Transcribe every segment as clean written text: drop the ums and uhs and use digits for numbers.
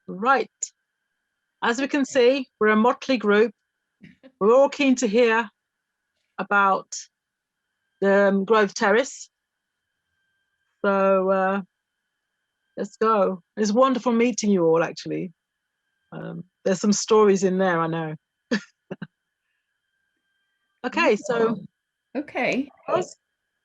Right. As we can see, we're a motley group. We're all keen to hear about the Grove Terrace. So let's go. It's wonderful meeting you all, actually. There's some stories in there, I know. Okay, so. Okay.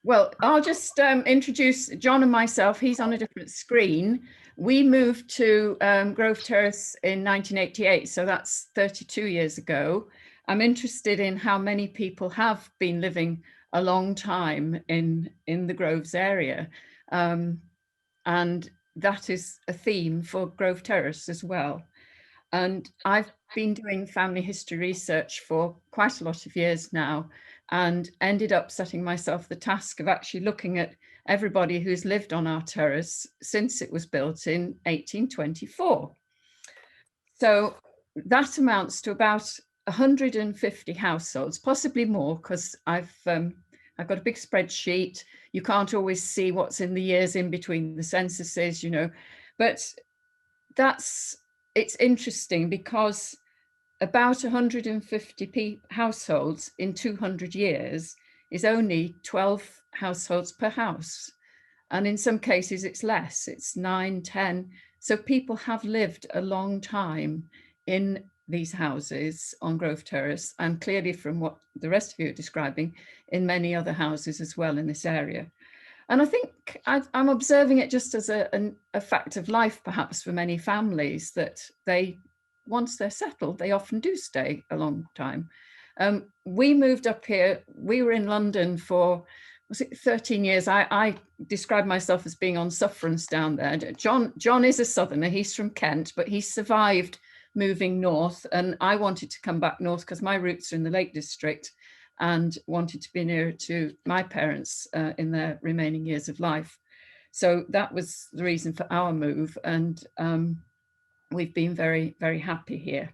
Well, I'll just introduce John and myself. He's on a different screen. We moved to Grove Terrace in 1988, so that's 32 years ago. I'm interested in how many people have been living a long time in the Groves area. And that is a theme for Grove Terrace as well. And I've been doing family history research for quite a lot of years now, and ended up setting myself the task of actually looking at everybody who's lived on our terrace since it was built in 1824. So that amounts to about 150 households, possibly more, because I've got a big spreadsheet. You can't always see what's in the years in between the censuses, but it's interesting because about 150 households in 200 years is only 12 households per house. And in some cases it's less, it's 9, 10. So people have lived a long time in these houses on Grove Terrace, and clearly from what the rest of you are describing, in many other houses as well in this area. And I think I'm observing it just as a fact of life, perhaps, for many families, that once they're settled, they often do stay a long time. We moved up here. We were in London for, was it 13 years? I describe myself as being on sufferance down there. John is a southerner. He's from Kent, but he survived moving north. And I wanted to come back north because my roots are in the Lake District, and wanted to be nearer to my parents in their remaining years of life. So that was the reason for our move, and we've been very, very happy here.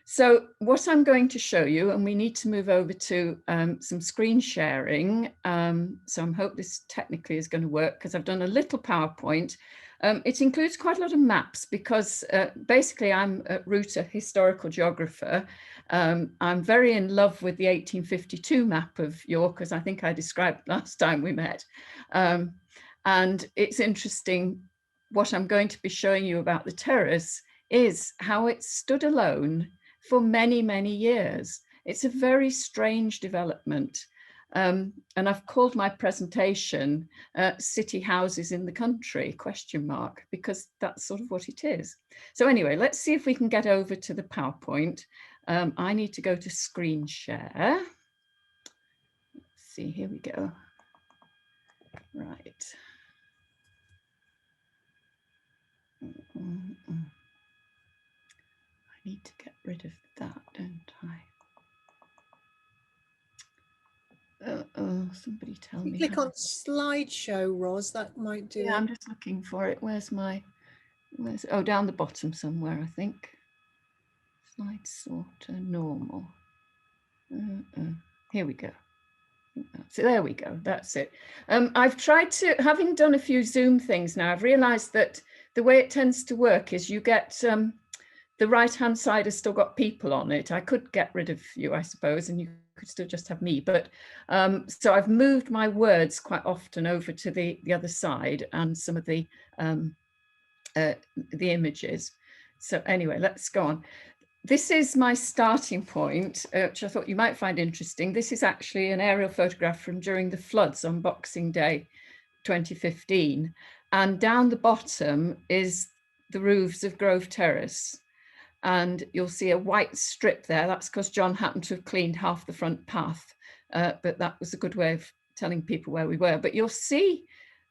So what I'm going to show you, and we need to move over to some screen sharing. So I hope this technically is going to work, because I've done a little PowerPoint. It includes quite a lot of maps, because basically I'm at root a historical geographer. I'm very in love with the 1852 map of York, as I think I described last time we met. And it's interesting, what I'm going to be showing you about the terrace is how it stood alone for many, many years. It's a very strange development. And I've called my presentation City Houses in the Country, ? Because that's sort of what it is. So anyway, let's see if we can get over to the PowerPoint. I need to go to screen share. Let's see, here we go. Right. I need to get rid of that, don't I? Somebody tell me. Click on slideshow, Ros, that might do it. I'm just looking for it. Oh, down the bottom somewhere, I think. Slide sorter, normal. Here we go. So there we go, that's it. I've tried to, having done a few Zoom things now, I've realized that the way it tends to work is you get, the right-hand side has still got people on it. I could get rid of you, I suppose, and you could still just have me. But so I've moved my words quite often over to the other side, and some of the images. So anyway, let's go on. This is my starting point, which I thought you might find interesting. This is actually an aerial photograph from during the floods on Boxing Day 2015. And down the bottom is the roofs of Grove Terrace. And you'll see a white strip there. That's because John happened to have cleaned half the front path. But that was a good way of telling people where we were. But you'll see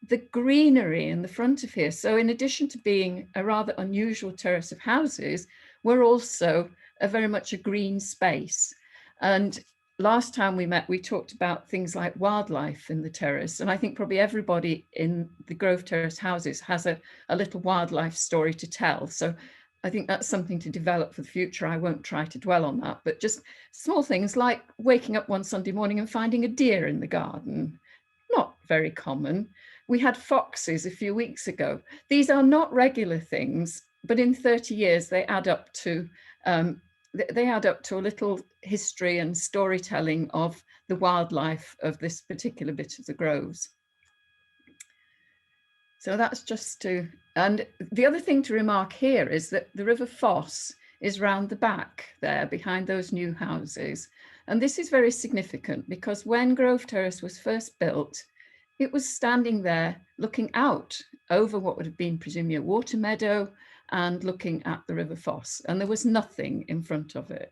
the greenery in the front of here. So in addition to being a rather unusual terrace of houses, we're also very much a green space. And last time we met, we talked about things like wildlife in the terrace. And I think probably everybody in the Grove Terrace houses has a little wildlife story to tell. So I think that's something to develop for the future. I won't try to dwell on that, but just small things like waking up one Sunday morning and finding a deer in the garden. Not very common. We had foxes a few weeks ago. These are not regular things, but in 30 years, they add up to a little history and storytelling of the wildlife of this particular bit of the groves. So that's just to, and the other thing to remark here is that the River Foss is round the back there behind those new houses. And this is very significant because when Grove Terrace was first built, it was standing there looking out over what would have been presumably a water meadow and looking at the River Foss, and there was nothing in front of it.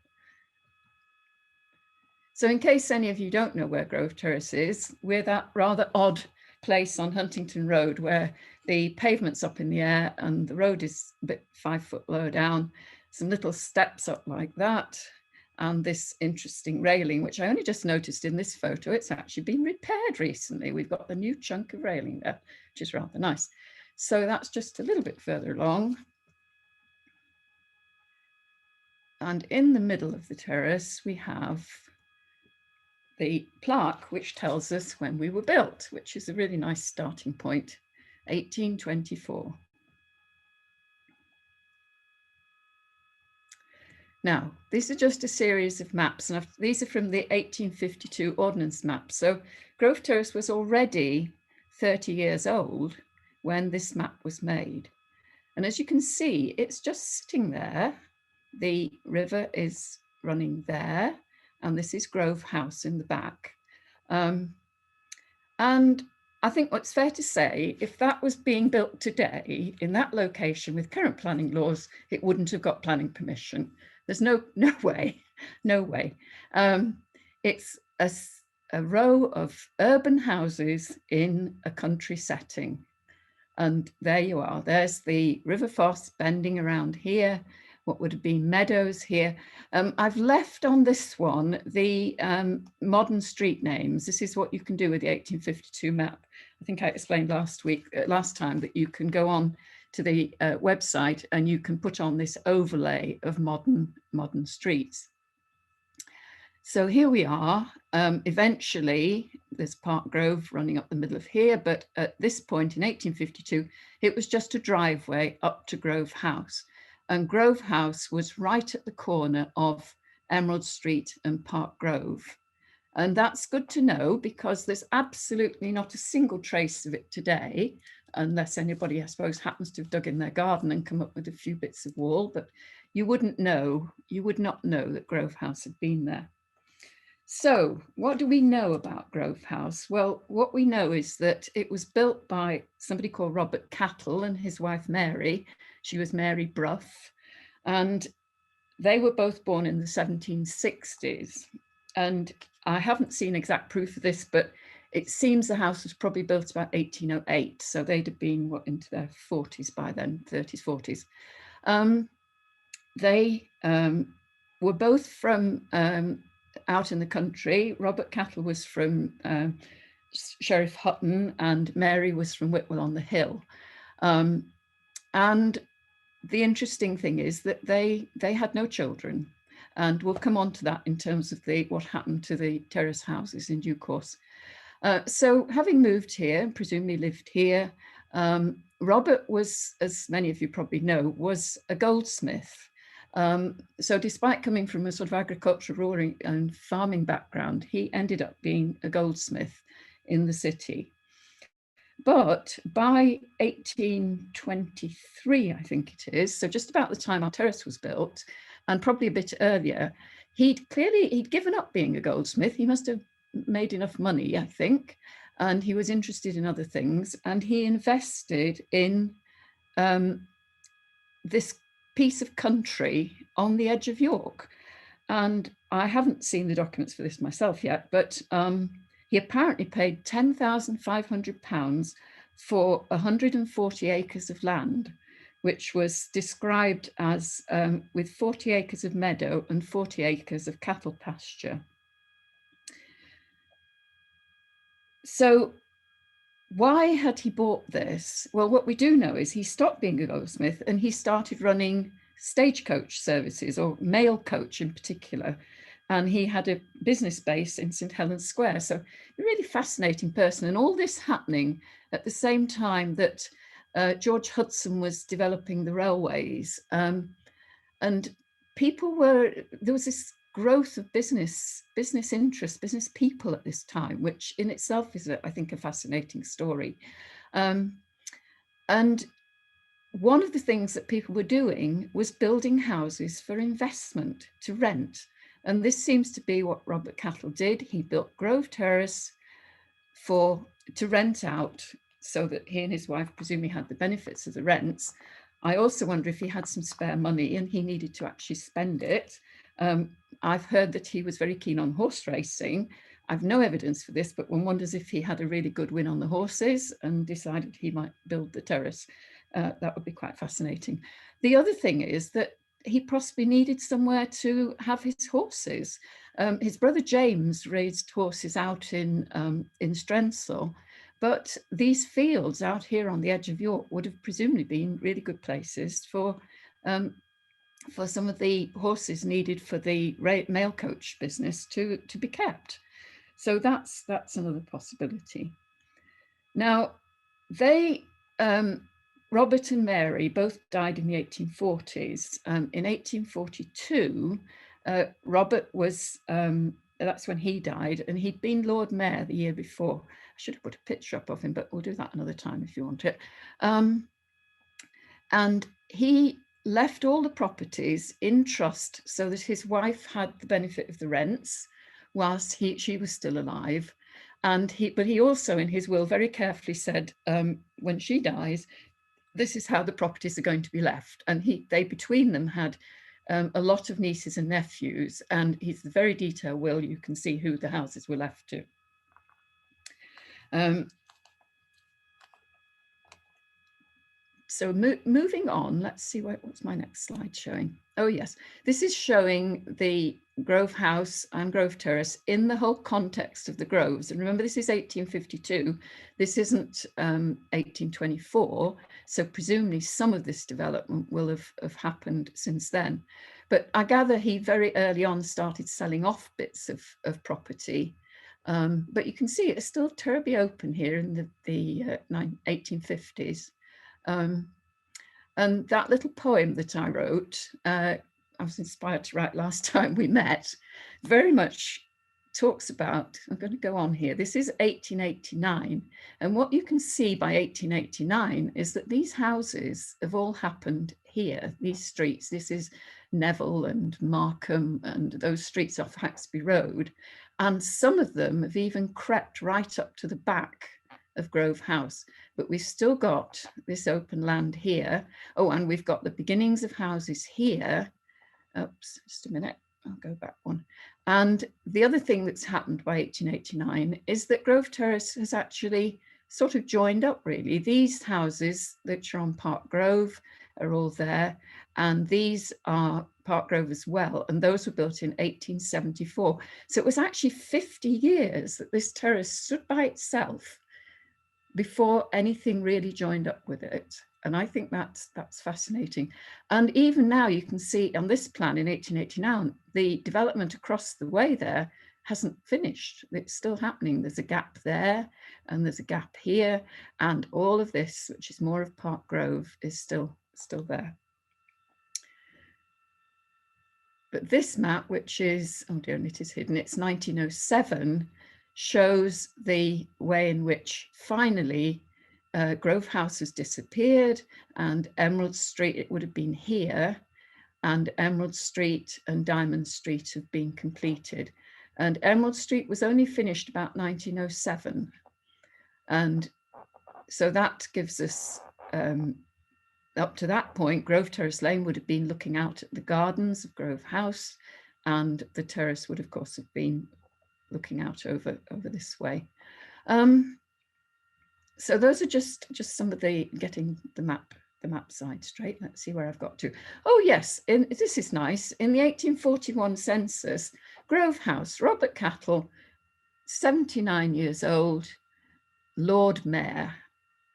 So in case any of you don't know where Grove Terrace is, we're that rather odd place on Huntington Road where the pavement's up in the air and the road is a bit 5 foot lower down, some little steps up like that, and this interesting railing, which I only just noticed in this photo. It's actually been repaired recently. We've got the new chunk of railing there, which is rather nice. So that's just a little bit further along. And in the middle of the terrace, we have the plaque, which tells us when we were built, which is a really nice starting point, 1824. Now, these are just a series of maps, and these are from the 1852 Ordnance map. So Grove Terrace was already 30 years old when this map was made. And as you can see, it's just sitting there. The river is running there, and this is Grove House in the back. And I think what's fair to say, if that was being built today in that location with current planning laws, it wouldn't have got planning permission. There's no way. It's a row of urban houses in a country setting. And there you are. There's the River Foss bending around here, what would have been meadows here. I've left on this one the modern street names. This is what you can do with the 1852 map. I think I explained last time that you can go on to the website and you can put on this overlay of modern streets. So here we are. Eventually, there's Park Grove running up the middle of here, but at this point in 1852, it was just a driveway up to Grove House. And Grove House was right at the corner of Emerald Street and Park Grove. And that's good to know because there's absolutely not a single trace of it today, unless anybody, I suppose, happens to have dug in their garden and come up with a few bits of wall, but you would not know that Grove House had been there. So what do we know about Grove House? Well, what we know is that it was built by somebody called Robert Cattle and his wife Mary. She was Mary Brough, and they were both born in the 1760s. And I haven't seen exact proof of this, but it seems the house was probably built about 1808. So they'd have been into their 40s by then, 30s, 40s. They were both from out in the country. Robert Cattle was from Sheriff Hutton and Mary was from Whitwell on the Hill. And the interesting thing is that they had no children. And we'll come on to that in terms of what happened to the terrace houses in due course. So having moved here, presumably lived here, Robert was, as many of you probably know, was a goldsmith. So despite coming from a sort of agricultural, rural and farming background, he ended up being a goldsmith in the city. But by 1823, I think it is, so just about the time our terrace was built, and probably a bit earlier, he'd given up being a goldsmith. He must have made enough money, I think, and he was interested in other things, and he invested in this piece of country on the edge of York. And I haven't seen the documents for this myself yet, but he apparently paid £10,500 for 140 acres of land, which was described as with 40 acres of meadow and 40 acres of cattle pasture. So why had he bought this? Well, what we do know is he stopped being a goldsmith and he started running stagecoach services, or mail coach in particular. and he had a business base in St Helens Square. So a really fascinating person, and all this happening at the same time that George Hudson was developing the railways, and there was this growth of business interest, business people at this time, which in itself is, I think, a fascinating story. And one of the things that people were doing was building houses for investment, to rent. And this seems to be what Robert Cattle did. He built Grove Terrace to rent out, so that he and his wife presumably had the benefits of the rents. I also wonder if he had some spare money and he needed to actually spend it. I've heard that he was very keen on horse racing. I've no evidence for this, but one wonders if he had a really good win on the horses and decided he might build the terrace. That would be quite fascinating. The other thing is that he possibly needed somewhere to have his horses. His brother James raised horses out in Strensall, but these fields out here on the edge of York would have presumably been really good places for some of the horses needed for the mail coach business to be kept. So that's another possibility. Now, Robert and Mary both died in the 1840s. In 1842, Robert was, that's when he died, and he'd been Lord Mayor the year before. I should have put a picture up of him, but we'll do that another time if you want it. And he left all the properties in trust so that his wife had the benefit of the rents whilst she was still alive. But he also, in his will, very carefully said, when she dies, this is how the properties are going to be left. And they between them had a lot of nieces and nephews, and it's a very detailed will. You can see who the houses were left to. So moving on, let's see what's my next slide showing. Oh yes, this is showing the Grove House and Grove Terrace in the whole context of the Groves. And remember, this is 1852. This isn't 1824. So presumably some of this development will have happened since then. But I gather he very early on started selling off bits of property. But you can see it's still terribly open here in the 1850s. And that little poem that I wrote, I was inspired to write last time we met, very much talks about, I'm going to go on here, this is 1889. And what you can see by 1889 is that these houses have all happened here, these streets. This is Neville and Markham and those streets off Haxby Road. And some of them have even crept right up to the back of Grove House, but we've still got this open land here. Oh, and we've got the beginnings of houses here. Oops, just a minute, I'll go back one. And the other thing that's happened by 1889 is that Grove Terrace has actually sort of joined up, really. These houses that are on Park Grove are all there, and these are Park Grove as well, and those were built in 1874. So it was actually 50 years that this terrace stood by itself before anything really joined up with it. And I think that's fascinating. And even now you can see on this plan in 1889, the development across the way there hasn't finished. It's still happening. There's a gap there and there's a gap here. And all of this, which is more of Park Grove, is still there. But this map, which is, oh dear, and it is hidden, it's 1907, shows the way in which finally Grove House has disappeared and Emerald Street, it would have been here, and Emerald Street and Diamond Street have been completed. And Emerald Street was only finished about 1907. And so that gives us, up to that point, Grove Terrace Lane would have been looking out at the gardens of Grove House, and the terrace would of course have been looking out over this way. So those are just some of the getting the map side straight. Let's see where I've got to. Oh yes, this is nice. In the 1841 census, Grove House, Robert Cattle, 79 years old, Lord Mayor.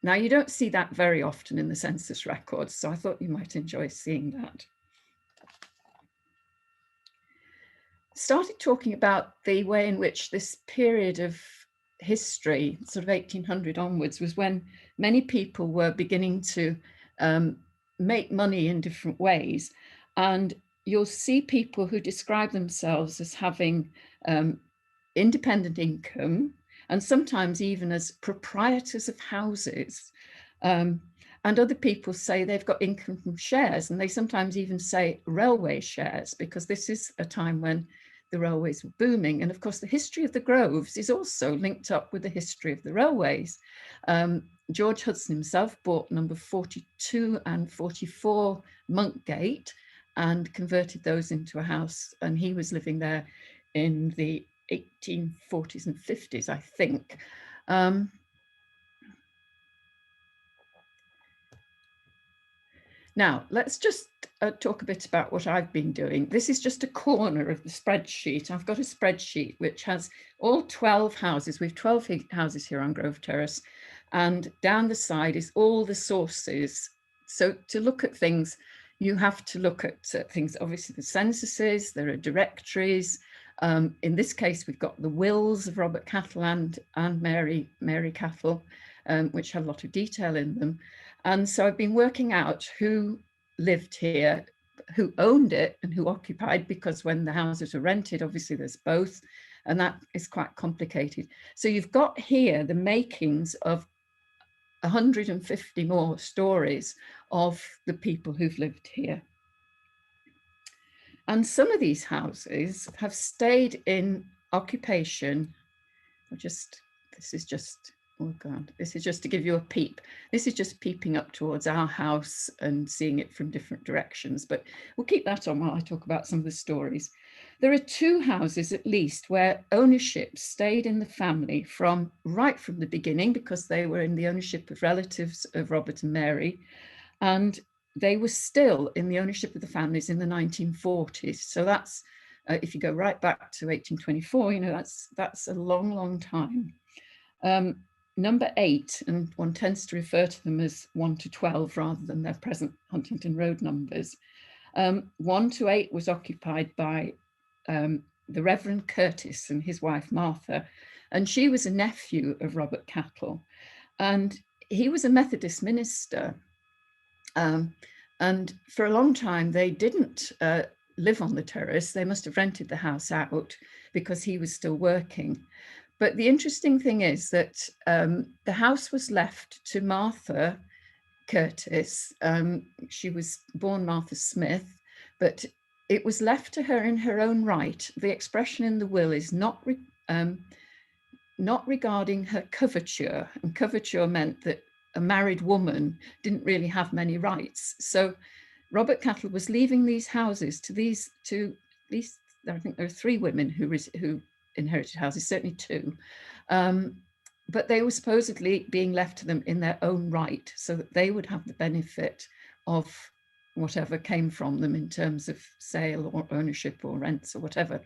Now you don't see that very often in the census records, so I thought you might enjoy seeing that. started talking about the way in which this period of history, sort of 1800 onwards, was when many people were beginning to make money in different ways. And you'll see people who describe themselves as having independent income, and sometimes even as proprietors of houses. And other people say they've got income from shares, and they sometimes even say railway shares, because this is a time when the railways were booming. And of course, the history of the Groves is also linked up with the history of the railways. George Hudson himself bought number 42 and 44 Monkgate and converted those into a house. And he was living there in the 1840s and 50s, I think. Now, let's just talk a bit about what I've been doing. This is just a corner of the spreadsheet. I've got a spreadsheet which has all 12 houses. We have 12 houses here on Grove Terrace. And down the side is all the sources. So to look at things, you have to look at things, obviously the censuses, there are directories. In this case, we've got the wills of Robert Cattle and Mary Cattle, which have a lot of detail in them. And so I've been working out who lived here, who owned it and who occupied, because when the houses are rented, obviously there's both, and that is quite complicated. So you've got here the makings of 150 more stories of the people who've lived here. And some of these houses have stayed in occupation. This is just, oh God, this is just to give you a peep. This is just peeping up towards our house and seeing it from different directions, but we'll keep that on while I talk about some of the stories. There are 2 houses at least where ownership stayed in the family right from the beginning, because they were in the ownership of relatives of Robert and Mary, and they were still in the ownership of the families in the 1940s. So that's, if you go right back to 1824, you know, that's a long, long time. Number 8, and one tends to refer to them as 1 to 12 rather than their present Huntington Road numbers. 1 to 8 was occupied by the Reverend Curtis and his wife Martha, and she was a nephew of Robert Cattle, and he was a Methodist minister. And for a long time, they didn't live on the terrace. They must have rented the house out because he was still working. But the interesting thing is that the house was left to Martha Curtis. She was born Martha Smith, but it was left to her in her own right. The expression in the will is not regarding her coverture, and coverture meant that a married woman didn't really have many rights. So Robert Cattle was leaving these houses to at least, I think there are 3 women who inherited houses, certainly 2. But they were supposedly being left to them in their own right, so that they would have the benefit of whatever came from them in terms of sale or ownership or rents or whatever.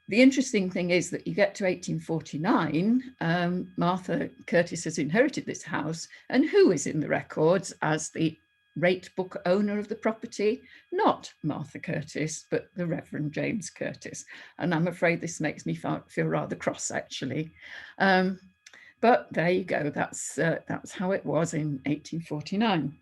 The interesting thing is that you get to 1849, Martha Curtis has inherited this house, and who is in the records as the rate book owner of the property? Not Martha Curtis, but the Reverend James Curtis. And I'm afraid this makes me feel rather cross, actually. But there you go, that's how it was in 1849.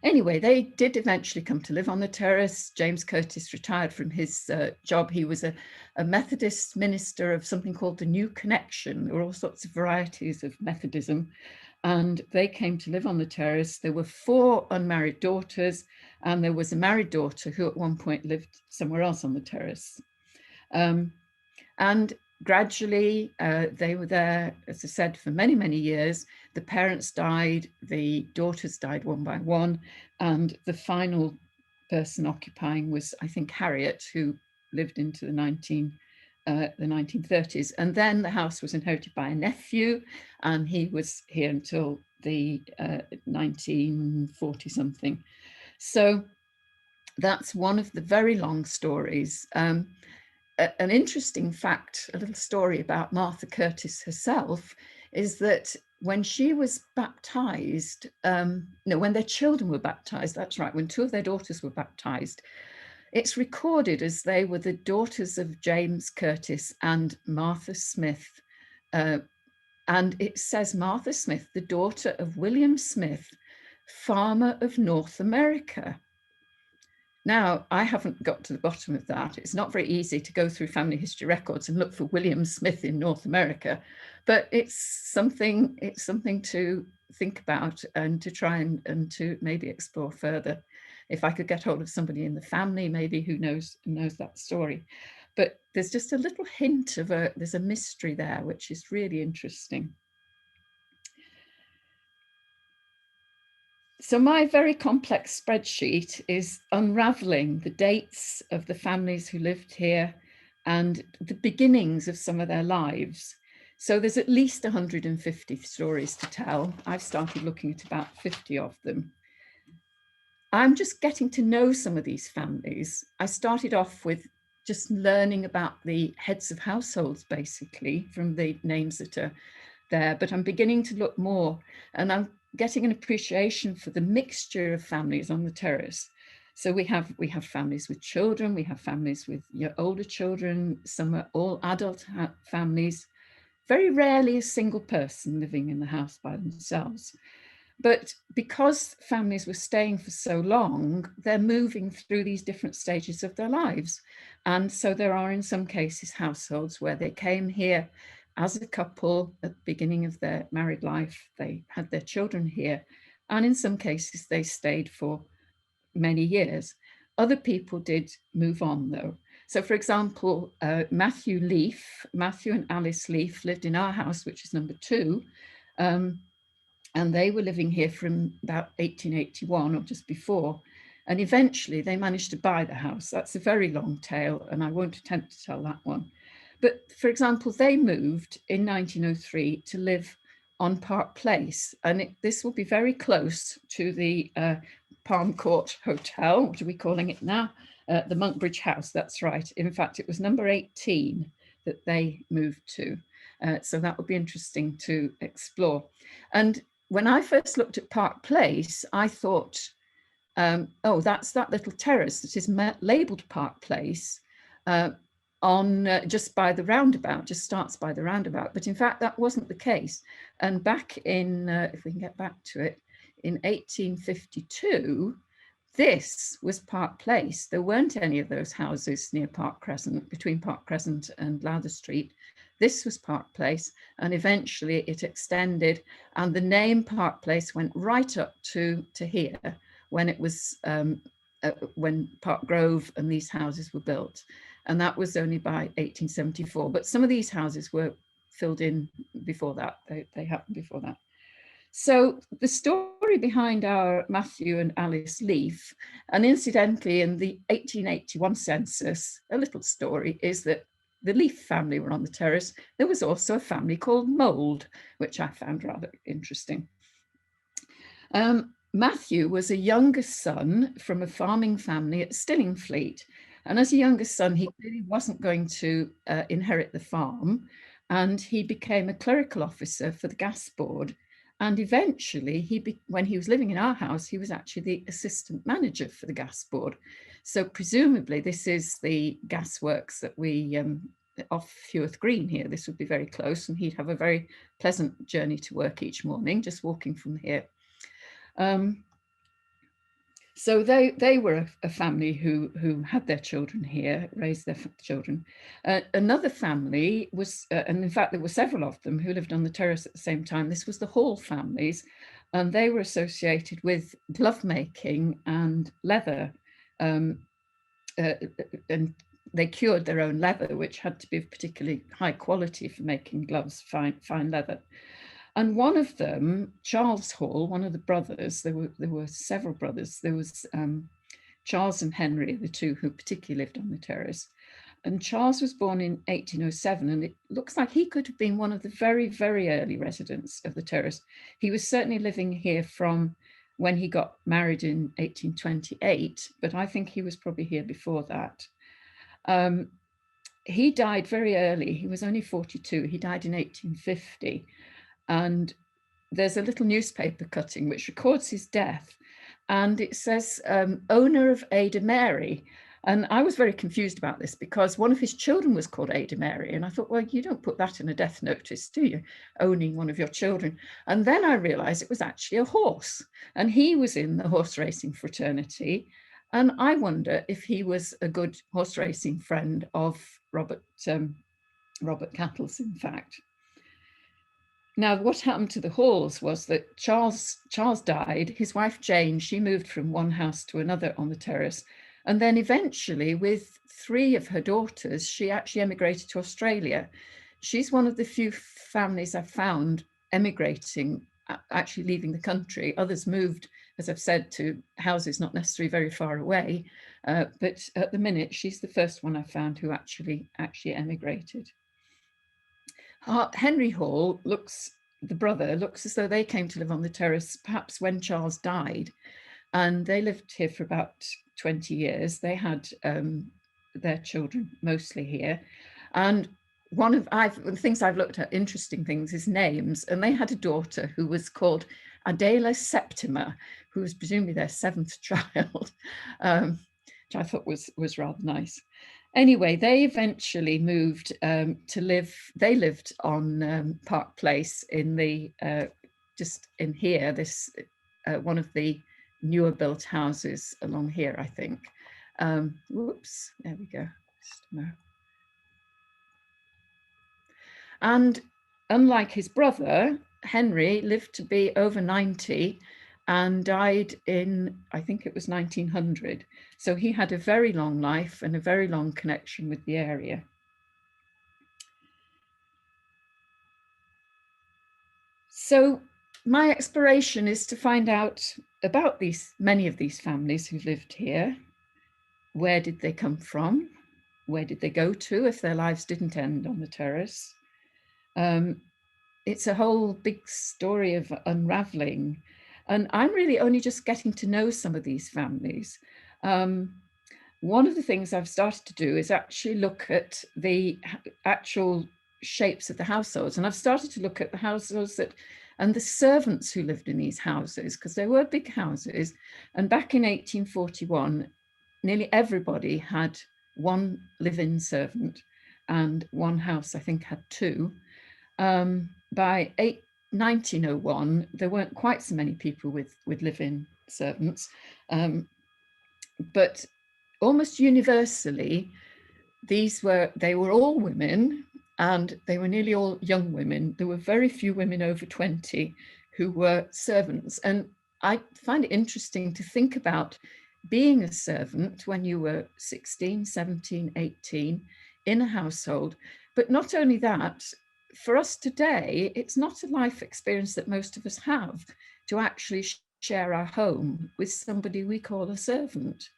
Anyway, they did eventually come to live on the terrace. James Curtis retired from his job. He was a Methodist minister of something called the New Connection. There were all sorts of varieties of Methodism, and they came to live on the terrace. There were 4 unmarried daughters, and there was a married daughter who at one point lived somewhere else on the terrace. And gradually, they were there, as I said, for many, many years. The parents died, the daughters died one by one, and the final person occupying was, I think, Harriet, who lived into the 1930s. And then the house was inherited by a nephew, and he was here until the 1940 something. So that's one of the very long stories. An interesting fact, a little story about Martha Curtis herself, is that when she was baptized, when their children were baptized, that's right, when 2 of their daughters were baptized, It's recorded as they were the daughters of James Curtis and Martha Smith. And it says Martha Smith, the daughter of William Smith, farmer of North America. Now, I haven't got to the bottom of that. It's not very easy to go through family history records and look for William Smith in North America, but it's something to think about and to try and to maybe explore further. If I could get hold of somebody in the family, maybe who knows that story. But there's just a little hint of there's a mystery there, which is really interesting. So my very complex spreadsheet is unraveling the dates of the families who lived here and the beginnings of some of their lives. So there's at least 150 stories to tell. I've started looking at about 50 of them. I'm just getting to know some of these families. I started off with just learning about the heads of households, basically, from the names that are there, but I'm beginning to look more, and I'm getting an appreciation for the mixture of families on the terrace. So we have families with children, we have families with older children, some are all adult families, very rarely a single person living in the house by themselves. But because families were staying for so long, they're moving through these different stages of their lives. And so there are, in some cases, households where they came here as a couple at the beginning of their married life. They had their children here. And in some cases, they stayed for many years. Other people did move on, though. So, for example, Matthew and Alice Leaf lived in our house, which is number 2. And they were living here from about 1881 or just before. And eventually they managed to buy the house. That's a very long tale, and I won't attempt to tell that one. But for example, they moved in 1903 to live on Park Place. And this will be very close to the Palm Court Hotel. What are we calling it now? The Monkbridge House, that's right. In fact, it was number 18 that they moved to. So that would be interesting to explore. And when I first looked at Park Place, I thought, oh, that's that little terrace that is labelled Park Place on just by the roundabout, just starts by the roundabout. But in fact, that wasn't the case. And back in, if we can get back to it, in 1852, this was Park Place. There weren't any of those houses near Park Crescent, between Park Crescent and Lowther Street. This was Park Place, and eventually it extended, and the name Park Place went right up to here when it was when Park Grove and these houses were built, and that was only by 1874. But some of these houses were filled in before that. They happened before that. So the story behind our Matthew and Alice Leaf, and incidentally in the 1881 census, a little story is that the Leaf family were on the terrace. There was also a family called Mould, which I found rather interesting. Matthew was a younger son from a farming family at Stillingfleet. And as a younger son, he really wasn't going to inherit the farm. And he became a clerical officer for the gas board. And eventually, when he was living in our house, he was actually the assistant manager for the gas board. So presumably, this is the gasworks that we off Heworth Green here. This would be very close, and he'd have a very pleasant journey to work each morning, just walking from here. So they were a family who had their children here, raised their children. Another family was, and in fact there were several of them who lived on the terrace at the same time. This was the Hall families, and they were associated with glove making and leather. And they cured their own leather, which had to be of particularly high quality for making gloves, fine leather. And one of them, Charles Hall, one of the brothers, there were several brothers. There was Charles and Henry, the two who particularly lived on the terrace. And Charles was born in 1807, and it looks like he could have been one of the very, very early residents of the terrace. He was certainly living here from when he got married in 1828, but I think he was probably here before that. He died very early. He was only 42. He died in 1850. And there's a little newspaper cutting which records his death. And it says, owner of Ada Mary. And I was very confused about this because one of his children was called Ada Mary. And I thought, well, you don't put that in a death notice, do you? Owning one of your children. And then I realized it was actually a horse. And he was in the horse racing fraternity. And I wonder if he was a good horse racing friend of Robert Cattle's, in fact. Now, what happened to the Halls was that Charles died. His wife Jane, she moved from one house to another on the terrace. And then eventually, with 3 of her daughters, she actually emigrated to Australia. She's one of the few families I've found emigrating, actually leaving the country. Others moved, as I've said, to houses not necessarily very far away. But at the minute, she's the first one I found who actually emigrated. Henry Hall the brother looks as though they came to live on the terrace perhaps when Charles died, and they lived here for about 20 years. They had their children mostly here, and one of the things I've looked at, interesting things, is names, and they had a daughter who was called Adela Septima, who was presumably their 7th child, which I thought was rather nice. Anyway, they eventually moved to live. They lived on Park Place in the just in here. This one of the newer built houses along here, I think. Whoops, there we go. And unlike his brother, Henry lived to be over 90 and died in, I think it was 1900. So he had a very long life and a very long connection with the area. So my exploration is to find out about many of these families who lived here. Where did they come from? Where did they go to if their lives didn't end on the terrace? It's a whole big story of unraveling. And I'm really only just getting to know some of these families. One of the things I've started to do is actually look at the actual shapes of the households. And I've started to look at the households and the servants who lived in these houses, because they were big houses. And back in 1841, nearly everybody had one live-in servant, and one house, I think, had 2. By 1901, there weren't quite so many people with live-in servants, but almost universally, they were all women, and they were nearly all young women. There were very few women over 20 who were servants. And I find it interesting to think about being a servant when you were 16, 17, 18 in a household. But not only that, for us today, it's not a life experience that most of us have, to actually share our home with somebody we call a servant.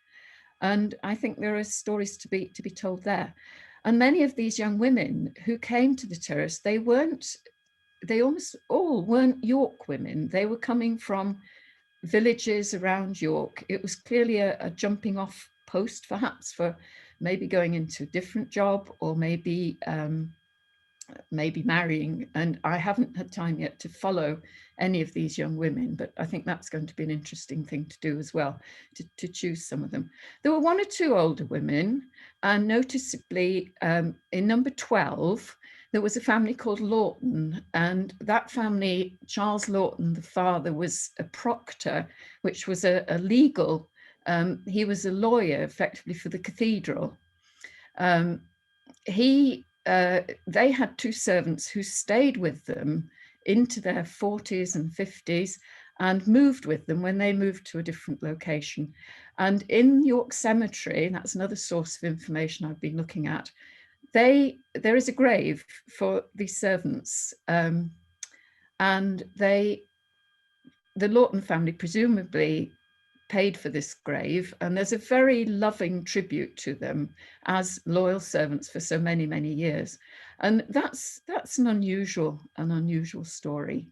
And I think there are stories to be told there. And many of these young women who came to the terrace, they almost all weren't York women. They were coming from villages around York. It was clearly a jumping off post, perhaps, for maybe going into a different job, or maybe marrying. And I haven't had time yet to follow any of these young women, but I think that's going to be an interesting thing to do as well, to choose some of them. There were 1 or 2 older women, and noticeably in number 12, there was a family called Lawton, and that family, Charles Lawton, the father, was a proctor, which was a legal, he was a lawyer effectively for the cathedral. They had 2 servants who stayed with them into their 40s and 50s and moved with them when they moved to a different location. And in York Cemetery, that's another source of information I've been looking at, there is a grave for these servants, and the Lawton family presumably paid for this grave, and there's a very loving tribute to them as loyal servants for so many, many years. And that's an unusual story.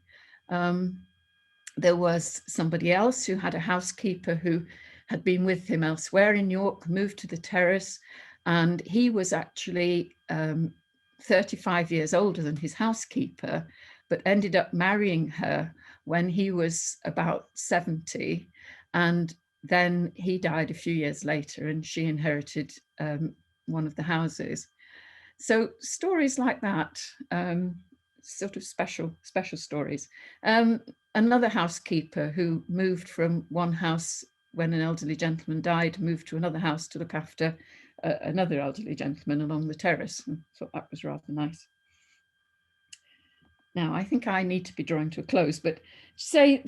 There was somebody else who had a housekeeper who had been with him elsewhere in York, moved to the terrace, and he was actually 35 years older than his housekeeper, but ended up marrying her when he was about 70. And then he died a few years later and she inherited one of the houses. So stories like that, sort of special stories. Another housekeeper who moved from one house when an elderly gentleman died, moved to another house to look after another elderly gentleman along the terrace. And thought that was rather nice. Now, I think I need to be drawing to a close, but say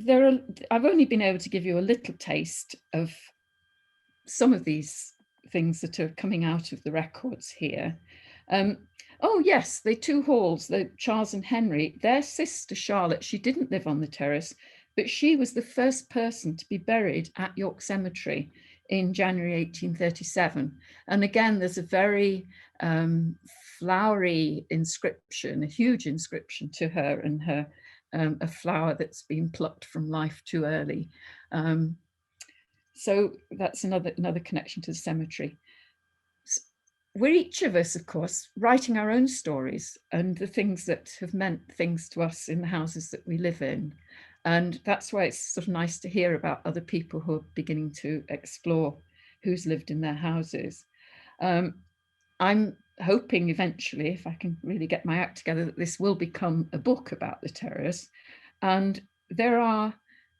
I've only been able to give you a little taste of some of these things that are coming out of the records here. Oh yes, the two Halls, the Charles and Henry, their sister Charlotte, she didn't live on the terrace, but she was the first person to be buried at York Cemetery in January 1837. And again, there's a very flowery inscription, a huge inscription to her and her, a flower that's been plucked from life too early. So that's another connection to the cemetery. We're each of us, of course, writing our own stories and the things that have meant things to us in the houses that we live in. And that's why it's sort of nice to hear about other people who are beginning to explore who's lived in their houses. I'm hoping eventually, if I can really get my act together, that this will become a book about the terrace. And there are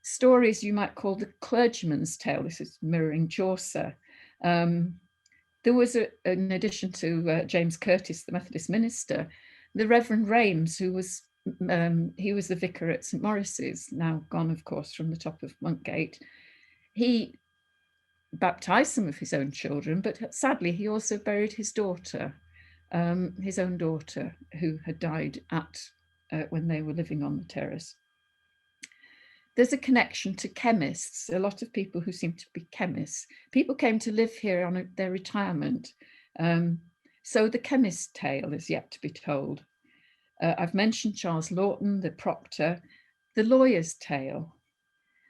stories you might call the clergyman's tale. This is mirroring Chaucer. There was, in addition to James Curtis, the Methodist minister, the Reverend Rames, who was, he was the vicar at St. Maurice's, now gone, of course, from the top of Monkgate. He baptized some of his own children, but sadly, he also buried his daughter, his own daughter, who had died when they were living on the terrace. There's a connection to chemists, a lot of people who seem to be chemists. People came to live here on their retirement. So the chemist's tale is yet to be told. I've mentioned Charles Lawton, the proctor, the lawyer's tale.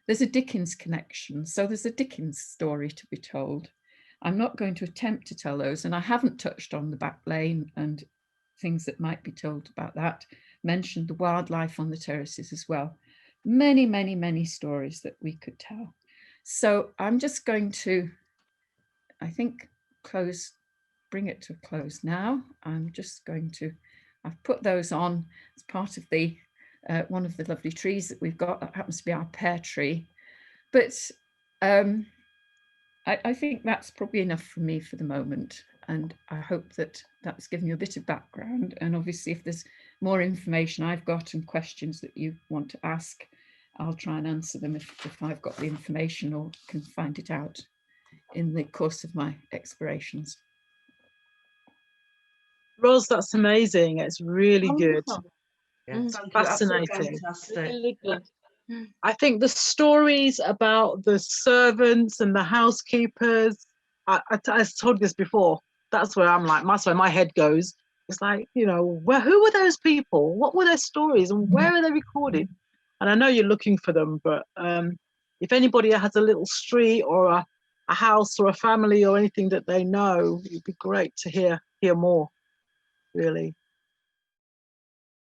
There's a Dickens connection, so there's a Dickens story to be told. I'm not going to attempt to tell those, and I haven't touched on the back lane and things that might be told about that. Mentioned the wildlife on the terraces as well. Many, many, many stories that we could tell. So I'm just going to, I think, bring it to a close now. I'm just going to, I've put those on as part of the, one of the lovely trees that we've got. That happens to be our pear tree. But I think that's probably enough for me for the moment. And I hope that that's given you a bit of background. And obviously, if there's more information I've got and questions that you want to ask, I'll try and answer them if I've got the information or can find it out in the course of my explorations. Ros, that's amazing. It's really good. Yeah, Fascinating. fantastic. I think the stories about the servants and the housekeepers, I told you this before, that's where I'm like, that's where my head goes. It's like, you know, who were those people? What were their stories and where are they recorded? And I know you're looking for them, but if anybody has a little street or a house or a family or anything that they know, it'd be great to hear more, really.